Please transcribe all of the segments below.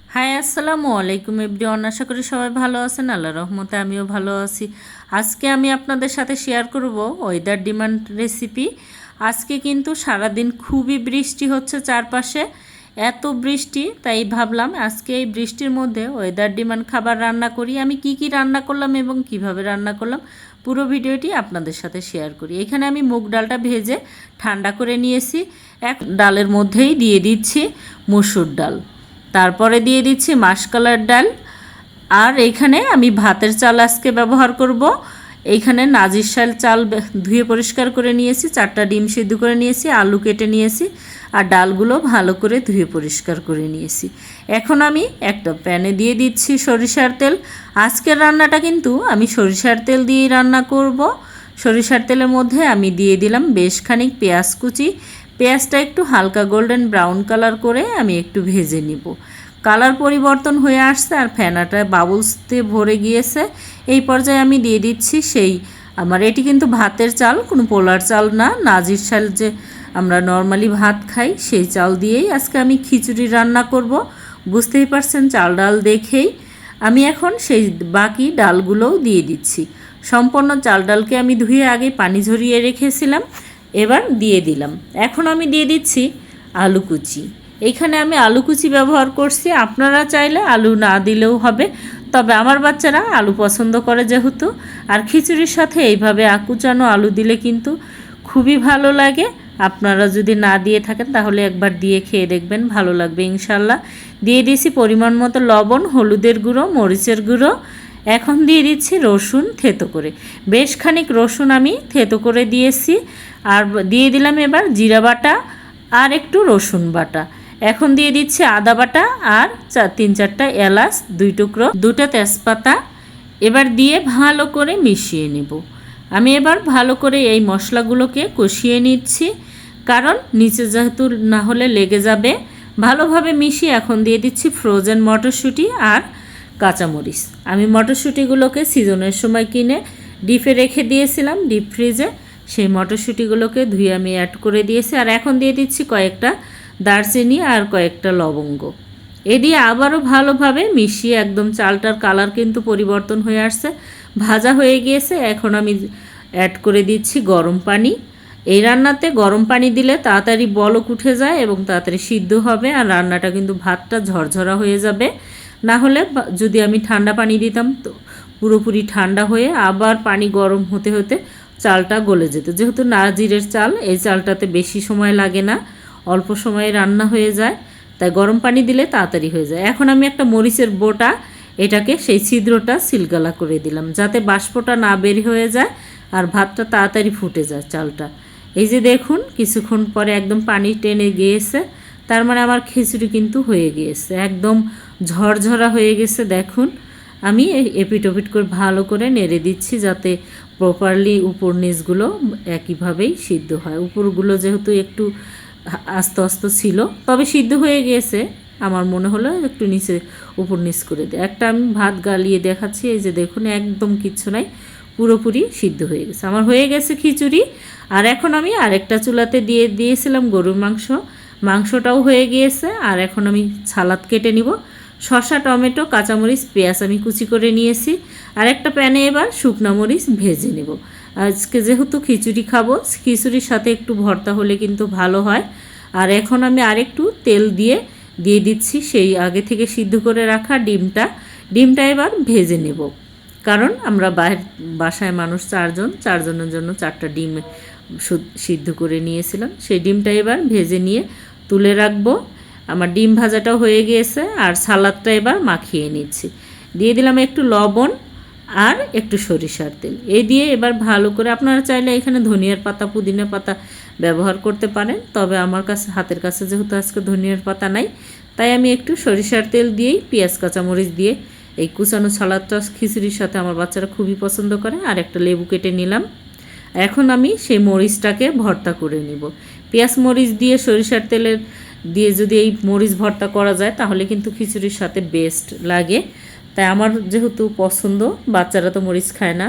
High আসসালামু আলাইকুম everyone, আশা করি সবাই ভালো আছেন। আল্লাহর রহমতে আমিও ভালো আছি। আজকে আমি আপনাদের সাথে শেয়ার করব ওয়েদার ডিমান্ড রেসিপি। আজকে কিন্তু সারাদিন খুবই বৃষ্টি হচ্ছে চারপাশে, এত বৃষ্টি, তাই ভাবলাম আজকে এই বৃষ্টির মধ্যে ওয়েদার ডিমান্ড খাবার রান্না করি। আমি কি কি রান্না করলাম এবং কিভাবে রান্না করলাম পুরো ভিডিওটি আপনাদের সাথে শেয়ার করি। এখানে আমি মুগ ডালটা ভেজে ঠান্ডা করে নিয়েছি। এক ডালের মধ্যেই দিয়ে দিচ্ছি মসুর ডাল, তারপরে দিয়ে দিচ্ছি মাসকলার ডাল, আর এইখানে আমি ভাতের চাল আজকে ব্যবহার করব। এইখানে নাজিরশাল চাল ধুয়ে পরিষ্কার করে নিয়েছি, 4টা ডিম সিদ্ধ করে নিয়েছি, আলু কেটে নিয়েছি, আর ডালগুলো ভালো করে ধুয়ে পরিষ্কার করে নিয়েছি। এখন আমি একটা প্যানে দিয়ে দিচ্ছি সরিষার তেল। আজকের রান্নাটা কিন্তু আমি সরিষার তেল দিয়েই রান্না করব। সরিষার তেলের মধ্যে আমি দিয়ে দিলাম বেশ খানিক পেঁয়াজ কুচি। পেঁয়াজটা একটু হালকা গোল্ডেন ব্রাউন কালার করে আমি একটু ভেজে নিব। কালার পরিবর্তন হয়ে আসছে আর ফেনাটা বাবুলসতে ভরে গিয়েছে। এই পর্যায়ে আমি দিয়ে দিচ্ছি আমার এটি কিন্তু ভাতের চাল, কোনো পোলার চাল না, নাজির চাল যে আমরা নর্মালি ভাত খাই সেই চাল দিয়েই আজকে আমি খিচুড়ি রান্না করব। বুঝতেই পারছেন চাল ডাল দেখেই। আমি এখন সেই বাকি ডালগুলোও দিয়ে দিচ্ছি। সম্পূর্ণ চাল ডালকে আমি ধুয়ে আগে পানি ঝরিয়ে রেখেছিলাম, এবার দিয়ে দিলাম। এখন আমি দিয়ে দিচ্ছি আলু কুচি। এইখানে আমি আলু কুচি ব্যবহার করছি, আপনারা চাইলে আলু না দিলেও হবে, তবে আমার বাচ্চারা আলু পছন্দ করে যেহেতু। আর খিচুড়ির সাথে এইভাবে কুচানো আলু দিলে কিন্তু খুবই ভালো লাগে। আপনারা যদি না দিয়ে থাকেন তাহলে একবার দিয়ে খেয়ে দেখবেন, ভালো লাগবে ইনশাল্লাহ। দিয়ে দিয়েছি পরিমাণ মতো লবণ, হলুদের গুঁড়ো, মরিচের গুঁড়ো। এখন দিয়ে দিচ্ছি রসুন থেতো করে, বেশ খানিক রসুন আমি থেতো করে দিয়েছি। আর দিয়ে দিলাম এবার জিরা বাটা আর একটু রসুন বাটা। এখন দিয়ে দিচ্ছি আদা বাটা আর 3-4টা এলাচ, 2 টুকরো, 2টা তেজপাতা। এবার দিয়ে ভালো করে মিশিয়ে নেব। আমি এবার ভালো করে এই মশলাগুলোকে কষিয়ে নিচ্ছি, কারণ নিচে যেহেতু না হলে লেগে যাবে। ভালোভাবে মিশিয়ে এখন দিয়ে দিচ্ছি ফ্রোজেন মটরশুঁটি আর কাঁচামরিচ। আমি মটরশুঁটিগুলোকে সিজনের সময় কিনে ডিপে রেখে দিয়েছিলাম, ডিপ ফ্রিজে। সেই মটরশুঁটিগুলোকে ধুয়ে আমি অ্যাড করে দিয়েছি। আর এখন দিয়ে দিচ্ছি কয়েকটা দারচিনি আর কয়েকটা লবঙ্গ। এ দিয়ে আবারও ভালোভাবে মিশিয়ে একদম চালটার কালার কিন্তু পরিবর্তন হয়ে আসছে, ভাজা হয়ে গিয়েছে। এখন আমি অ্যাড করে দিচ্ছি গরম পানি। এই রান্নাতে গরম পানি দিলে তাড়াতাড়ি বলক উঠে যায় এবং তাড়াতাড়ি সিদ্ধ হবে, আর রান্নাটা কিন্তু ভাতটা ঝরঝরা হয়ে যাবে। না হলে যদি আমি ঠান্ডা পানি দিতাম তো পুরোপুরি ঠান্ডা হয়ে আবার পানি গরম হতে হতে চালটা গলে যেত। যেহেতু নাজিরের চাল, এই চালটাতে বেশি সময় লাগে না, অল্প সময়ে রান্না হয়ে যায়, তাই গরম পানি দিলে তাড়াতাড়ি হয়ে যায়। এখন আমি একটা মরিচের বোটা, এটাকে সেই ছিদ্রটা সিলগালা করে দিলাম যাতে বাষ্পটা না বের হয়ে যায় আর ভাতটা তাড়াতাড়ি ফুটে যায় চালটা। এই যে দেখুন কিছুক্ষণ পরে একদম পানি টেনে গিয়েছে, তার মানে আমার খিচুড়ি কিন্তু হয়ে গিয়েছে, একদম ঝরঝরা হয়ে গেছে। দেখুন আমি এপিট ওপিট করে ভালো করে নেড়ে দিচ্ছি যাতে প্রপারলি উপর নিচগুলো একইভাবেই সিদ্ধ হয়। উপরগুলো যেহেতু একটু আস্তে আস্তে ছিল, তবে সিদ্ধ হয়ে গিয়েছে। আমার মনে হলো একটু নিচে উপর নিচ করে দিই। একটা আমি ভাত গালিয়ে দেখাচ্ছি, এই যে দেখুন একদম কিচ্ছু নাই, পুরোপুরি সিদ্ধ হয়ে গেছে, আমার হয়ে গেছে খিচুড়ি। আর এখন আমি আরেকটা চুলাতে দিয়ে দিয়েছিলাম গরুর মাংসটাও হয়ে গিয়েছে। আর এখন আমি সালাদ কেটে নিব, শসা, টমেটো, কাঁচামরিচ, পেঁয়াজ আমি কুচি করে নিয়েছি। আর একটা প্যানে এবার শুকনো মরিচ ভেজে নেব। আজকে যেহেতু খিচুড়ি খাবো, খিচুড়ির সাথে একটু ভর্তা হলে কিন্তু ভালো হয়। আর এখন আমি আরেকটু তেল দিয়ে দিচ্ছি সেই আগে থেকে সিদ্ধ করে রাখা ডিমটা এবার ভেজে নেব, কারণ আমরা বাসায় মানুষ চারজনের জন্য 4টা ডিম সিদ্ধ করে নিয়েছিলাম। সেই ডিমটা এবার ভেজে নিয়ে তুলে রাখবো। আমার ডিম ভাজাটাও হয়ে গিয়েছে। আর সালাদটা এবার মাখিয়ে নিচ্ছি, দিয়ে দিলাম একটু লবণ আর একটু সরিষার তেল। এই দিয়ে এবার ভালো করে, আপনারা চাইলে এখানে ধনিয়ার পাতা, পুদিনা পাতা ব্যবহার করতে পারেন, তবে আমার কাছে হাতের কাছে যেহেতু আজকে ধনিয়ার পাতা নাই, তাই আমি একটু সরিষার তেল দিয়েই পেঁয়াজ কাঁচামরিচ দিয়ে এই কুচানো সালাদটা খিচুড়ির সাথে আমার বাচ্চারা খুবই পছন্দ করে। আর একটা লেবু কেটে নিলাম। এখন আমি সেই মরিচটাকে ভর্তা করে নিব। পেঁয়াজ মরিচ দিয়ে সরিষার তেলের দিয়ে যদি এই মরিচ ভর্তা করা যায় তাহলে কিন্তু খিচুড়ির সাথে বেস্ট লাগে। তাই আমার যেহেতু পছন্দ, বাচ্চারা তো মরিচ খায় না,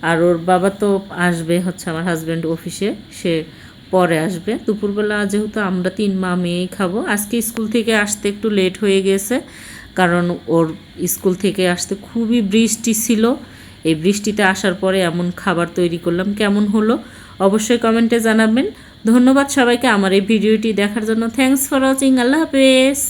আর ওর বাবা তো আসবে হচ্ছে আমার হাজব্যান্ড অফিসে, সে পরে আসবে। দুপুরবেলা যেহেতু আমরা 3 মা মেয়েই খাবো, আজকে স্কুল থেকে আসতে একটু লেট হয়ে গেছে, কারণ ওর স্কুল থেকে আসতে খুবই বৃষ্টি ছিল। এই বৃষ্টিতে আসার পরে এমন খাবার তৈরি করলাম, কেমন হলো অবশ্যই কমেন্টে জানাবেন। ধন্যবাদ সবাইকে আমার এই ভিডিওটি দেখার জন্য। Thanks for watching. আল্লাহ হাফেজ।